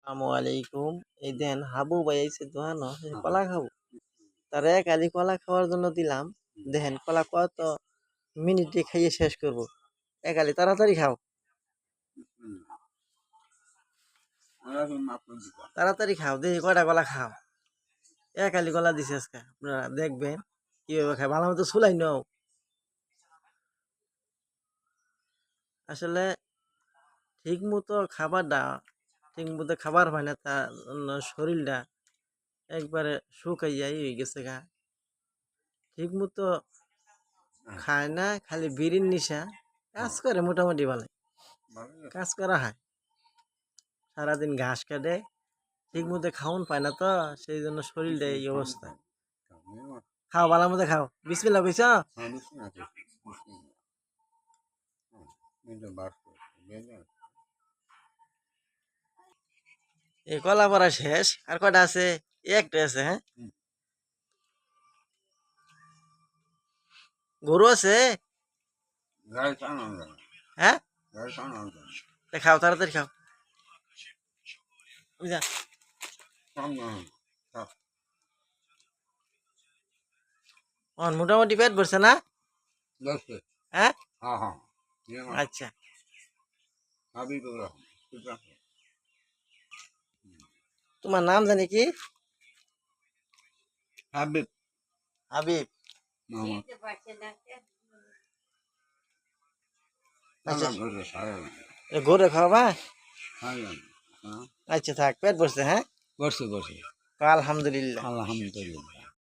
আসসালামু আলাইকুম। এই দেন হাবু ভাই আইছে দোহানো কলা খাবো। তারে কালি কলা খাওয়ার জন্য দিলাম। দেখেন কলা কত মিনিটে খাইয়ে শেষ করব। একালি তাড়াতাড়ি খাও, তাড়াতাড়ি খাও। দেখি কয়টা কলা খাও। একালি কলা দিছে আজকে। আপনারা দেখবেন কিভাবে খায়। ভালো মতো চুলাই নাও। আসলে ঠিক মতো খাবারটা ঠিক মতো খাবার হয় না, তার জন্য শরীরটা একবারে শুকাইয়াই হয়ে গেছে গা। ঠিক মতো খায় না, খালি বিড়ির নিশা। কাজ করে মোটামুটি ভালো কাজ করা হয়। সারাদিন ঘাস কাটে, ঠিক মতো খাওন পায় না, তো সেই জন্য শরীরটা এই অবস্থা। খাও ভালো মতো খাও। বিসমিল্লাহ কইছ। এই কলা পড়া শেষ, আর কয়টা আছে? একটা আছে। হ্যাঁ, গরু আছে। হ্যাঁ, তা খাও, তাড়াতাড়ি খাও। বুঝা মোটামুটি পেট ভরছে না? হ্যাঁ, আচ্ছা। তোমার নাম জানি কি? হাবিব। হাবিব, আচ্ছা। গরু খাওয়াবা? আচ্ছা থাক, পেট ভরছে। হ্যাঁ, করছে করছে আলহামদুলিল্লাহ। আলহামদুলিল্লাহ।